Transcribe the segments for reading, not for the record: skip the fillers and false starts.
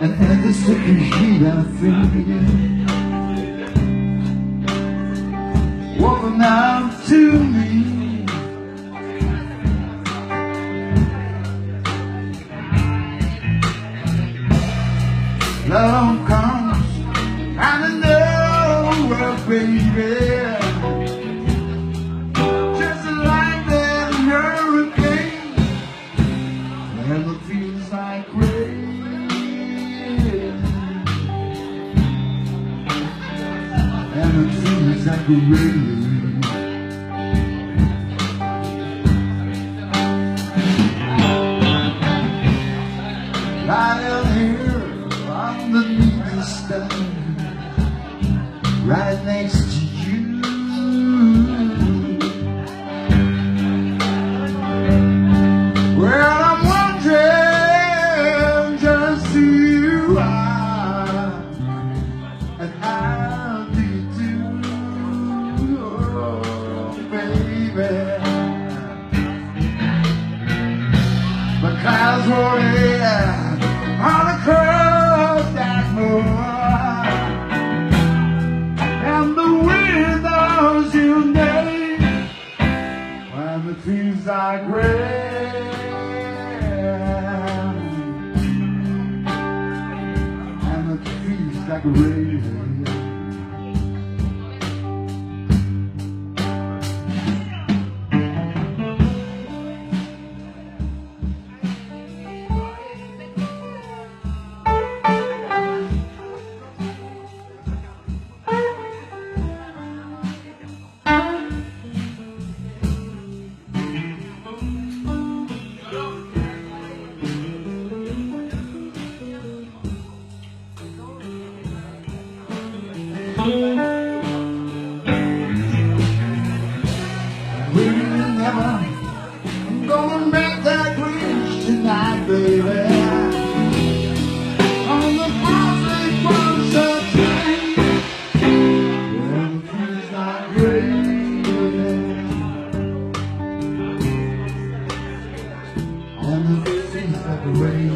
and the sticky heat I feel. Walking out to me, love comes out of nowhere, baby. Just like that hurricane, and it feels like rain, and it feels like rain. Lying here underneath the stone, right next to you. Well, I'm wondering just who you are and how do you do, oh, baby. The clouds roll in all across that moor, and the wind knows your name when it feels like rain, and it feels like rain. We're never gonna make that bridge tonight, baby. On the Boston Concert train, and it feels like rain, and it feels like rain.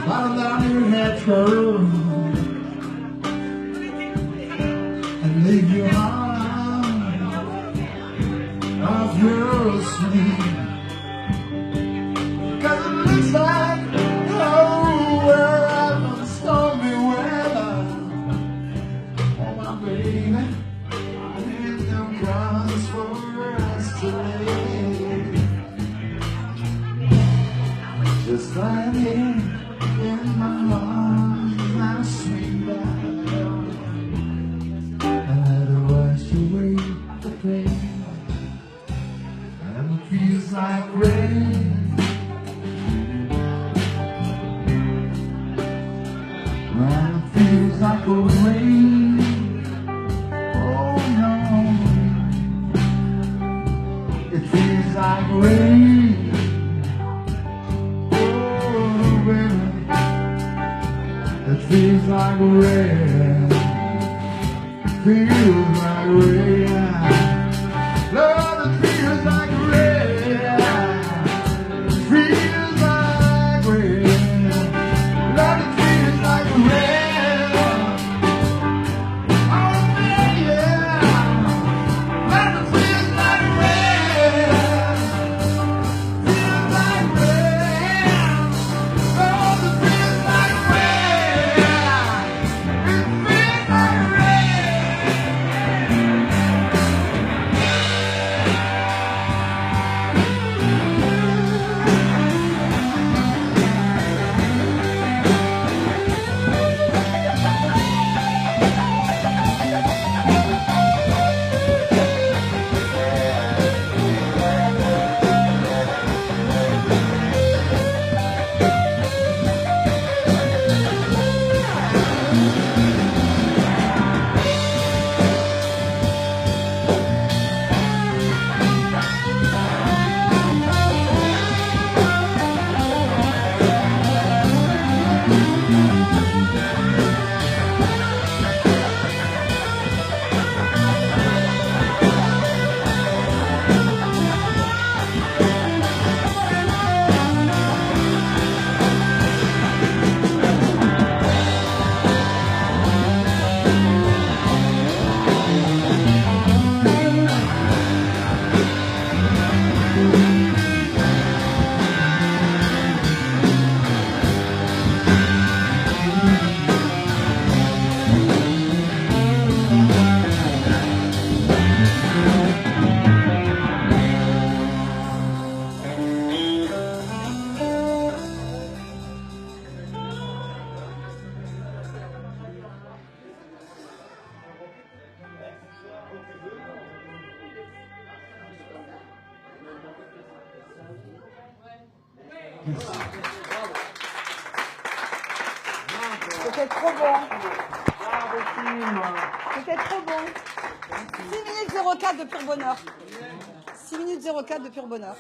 Bottom down your head through and leave your arms of your sleep, 'cause it looks like we're out of stormy weather. Oh my baby, there's no cause for us to leave. Just lying here in my arms, my sweet love, and let it wash away the pain, and it feels like rain, and it feels like a rain. Oh no, it feels like rain. It feels like rain, feels like rain. Lord, it feels like rain, feels like rain. Lord, it feels like rain. Oh yeah, Lord, it feels like rain, feels like rain. Lord, it feels like rain. C'était trop bon. Bravo, team. C'était trop bon. 6 minutes 04 de pur bonheur. 6 minutes 04 de pur bonheur.